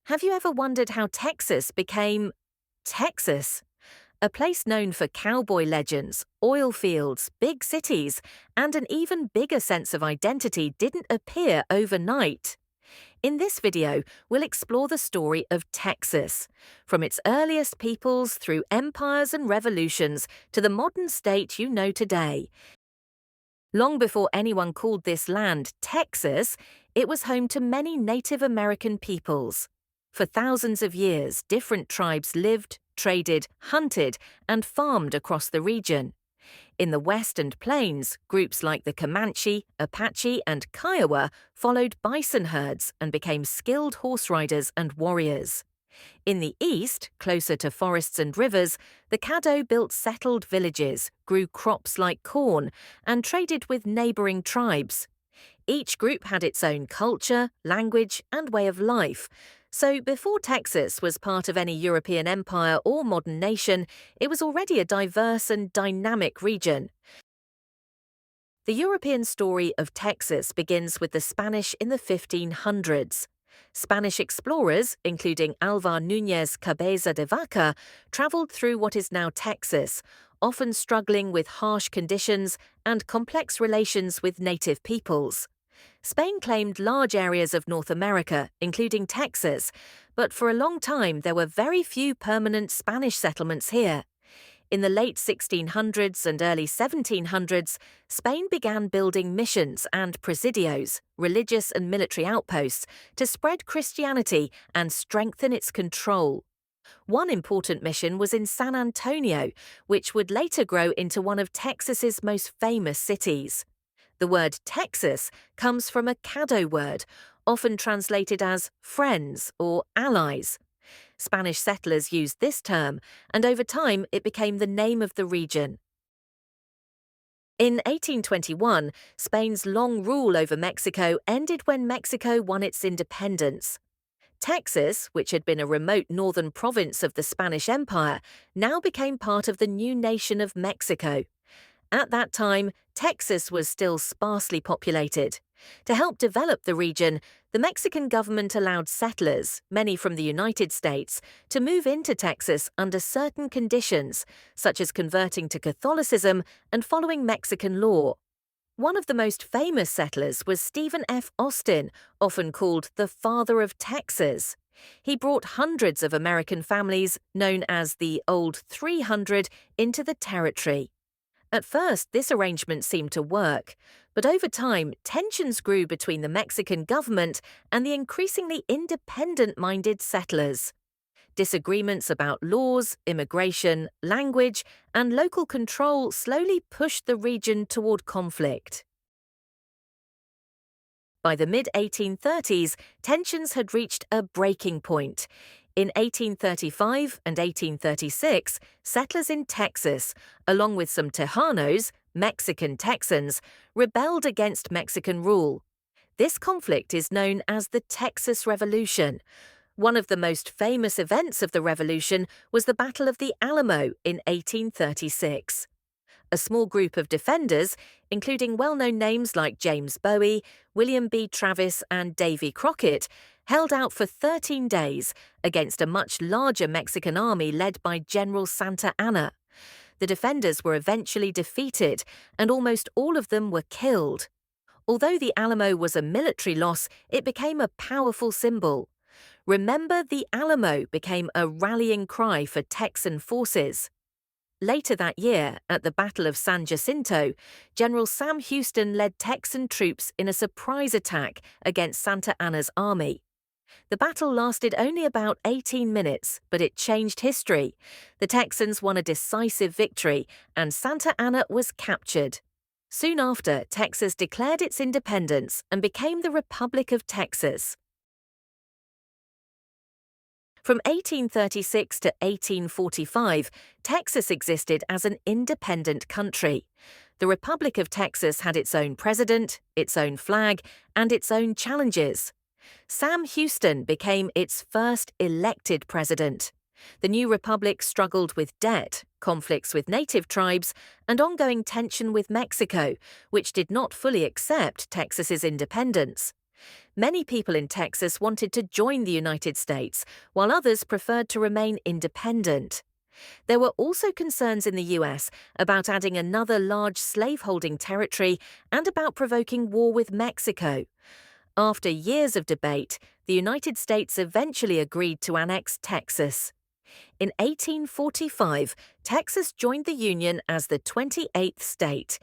Have you ever wondered how Texas became Texas? A place known for cowboy legends, oil fields, big cities, and an even bigger sense of identity didn't appear overnight. In this video, we'll explore the story of Texas, from its earliest peoples through empires and revolutions to the modern state you know today. Long before anyone called this land Texas, it was home to many Native American peoples. For thousands of years, different tribes lived, traded, hunted, and farmed across the region. In the West and Plains, groups like the Comanche, Apache, and Kiowa followed bison herds and became skilled horse riders and warriors. In the east, closer to forests and rivers, the Caddo built settled villages, grew crops like corn, and traded with neighboring tribes. Each group had its own culture, language, and way of life. So before Texas was part of any European empire or modern nation, it was already a diverse and dynamic region. The European story of Texas begins with the Spanish in the 1500s. Spanish explorers, including Alvar Núñez Cabeza de Vaca, traveled through what is now Texas, often struggling with harsh conditions and complex relations with native peoples. Spain claimed large areas of North America, including Texas, but for a long time there were very few permanent Spanish settlements here. In the late 1600s and early 1700s, Spain began building missions and presidios, religious and military outposts, to spread Christianity and strengthen its control. One important mission was in San Antonio, which would later grow into one of Texas's most famous cities. The word Texas comes from a Caddo word, often translated as friends or allies. Spanish settlers used this term, and over time it became the name of the region. In 1821, Spain's long rule over Mexico ended when Mexico won its independence. Texas, which had been a remote northern province of the Spanish Empire, now became part of the new nation of Mexico. At that time, Texas was still sparsely populated. To help develop the region, the Mexican government allowed settlers, many from the United States, to move into Texas under certain conditions, such as converting to Catholicism and following Mexican law. One of the most famous settlers was Stephen F. Austin, often called the Father of Texas. He brought hundreds of American families, known as the Old 300, into the territory. At first, this arrangement seemed to work, but over time, tensions grew between the Mexican government and the increasingly independent-minded settlers. Disagreements about laws, immigration, language, and local control slowly pushed the region toward conflict. By the mid-1830s, tensions had reached a breaking point. In 1835 and 1836, settlers in Texas, along with some Tejanos, Mexican Texans, rebelled against Mexican rule. This conflict is known as the Texas Revolution. One of the most famous events of the revolution was the Battle of the Alamo in 1836. A small group of defenders, including well-known names like James Bowie, William B. Travis, and Davy Crockett, held out for 13 days against a much larger Mexican army led by General Santa Anna. The defenders were eventually defeated, and almost all of them were killed. Although the Alamo was a military loss, it became a powerful symbol. Remember the Alamo became a rallying cry for Texan forces. Later that year, at the Battle of San Jacinto, General Sam Houston led Texan troops in a surprise attack against Santa Anna's army. The battle lasted only about 18 minutes, but it changed history. The Texans won a decisive victory, and Santa Anna was captured. Soon after, Texas declared its independence and became the Republic of Texas. From 1836 to 1845, Texas existed as an independent country. The Republic of Texas had its own president, its own flag, and its own challenges. Sam Houston became its first elected president. The new republic struggled with debt, conflicts with native tribes, and ongoing tension with Mexico, which did not fully accept Texas's independence. Many people in Texas wanted to join the United States, while others preferred to remain independent. There were also concerns in the US about adding another large slaveholding territory and about provoking war with Mexico. After years of debate, the United States eventually agreed to annex Texas. In 1845, Texas joined the Union as the 28th state.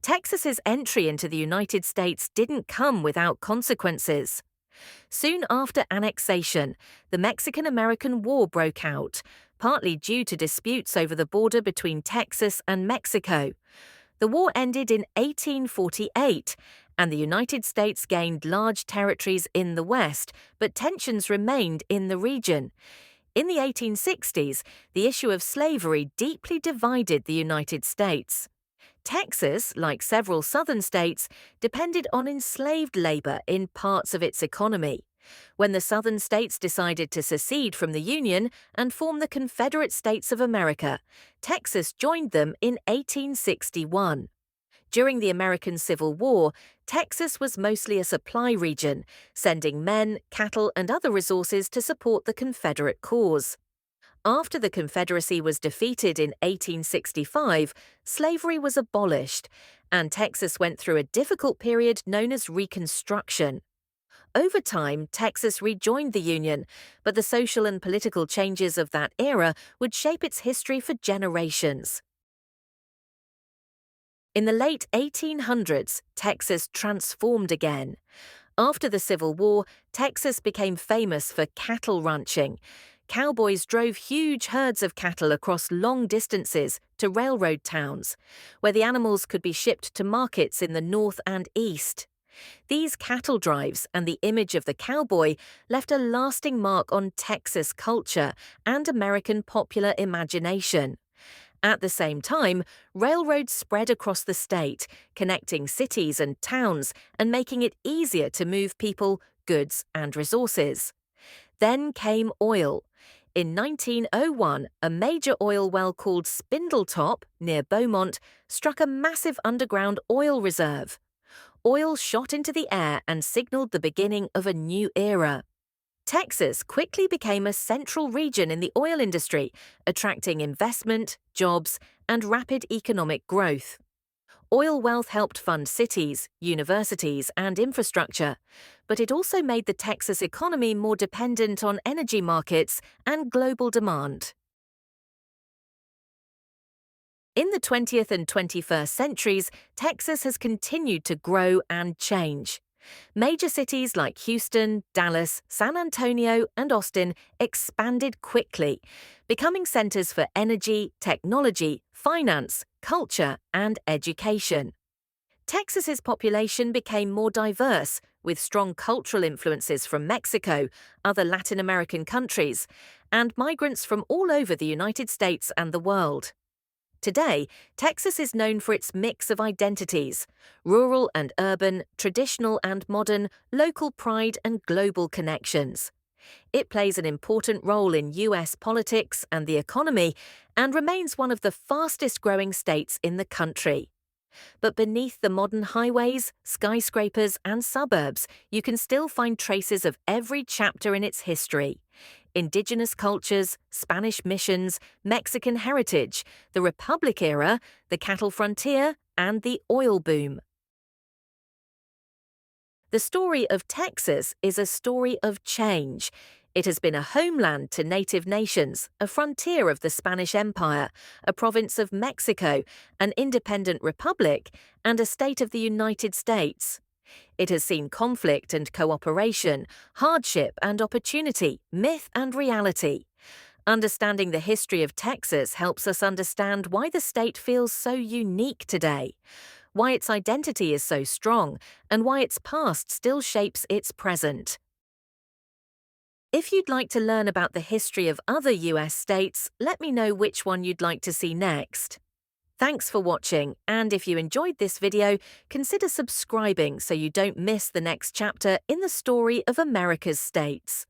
Texas's entry into the United States didn't come without consequences. Soon after annexation, the Mexican-American War broke out, partly due to disputes over the border between Texas and Mexico. The war ended in 1848, and the United States gained large territories in the West, but tensions remained in the region. In the 1860s, the issue of slavery deeply divided the United States. Texas, like several southern states, depended on enslaved labor in parts of its economy. When the southern states decided to secede from the Union and form the Confederate States of America, Texas joined them in 1861. During the American Civil War, Texas was mostly a supply region, sending men, cattle, and other resources to support the Confederate cause. After the Confederacy was defeated in 1865, slavery was abolished, and Texas went through a difficult period known as Reconstruction. Over time, Texas rejoined the Union, but the social and political changes of that era would shape its history for generations. In the late 1800s, Texas transformed again. After the Civil War, Texas became famous for cattle ranching. Cowboys drove huge herds of cattle across long distances to railroad towns, where the animals could be shipped to markets in the north and east. These cattle drives and the image of the cowboy left a lasting mark on Texas culture and American popular imagination. At the same time, railroads spread across the state, connecting cities and towns and making it easier to move people, goods, and resources. Then came oil. In 1901, a major oil well called Spindletop, near Beaumont, struck a massive underground oil reserve. Oil shot into the air and signaled the beginning of a new era. Texas quickly became a central region in the oil industry, attracting investment, jobs, and rapid economic growth. Oil wealth helped fund cities, universities, and infrastructure, but it also made the Texas economy more dependent on energy markets and global demand. In the 20th and 21st centuries, Texas has continued to grow and change. Major cities like Houston, Dallas, San Antonio, and Austin expanded quickly, becoming centers for energy, technology, finance, culture, and education. Texas's population became more diverse, with strong cultural influences from Mexico, other Latin American countries, and migrants from all over the United States and the world. Today, Texas is known for its mix of identities: rural and urban, traditional and modern, local pride and global connections. It plays an important role in U.S. politics and the economy and remains one of the fastest-growing states in the country. But beneath the modern highways, skyscrapers, and suburbs, you can still find traces of every chapter in its history: Indigenous cultures, Spanish missions, Mexican heritage, the Republic era, the cattle frontier, and the oil boom. The story of Texas is a story of change. It has been a homeland to native nations, a frontier of the Spanish Empire, a province of Mexico, an independent republic, and a state of the United States. It has seen conflict and cooperation, hardship and opportunity, myth and reality. Understanding the history of Texas helps us understand why the state feels so unique today, why its identity is so strong, and why its past still shapes its present. If you'd like to learn about the history of other US states, let me know which one you'd like to see next. Thanks for watching, and if you enjoyed this video, consider subscribing so you don't miss the next chapter in the story of America's states.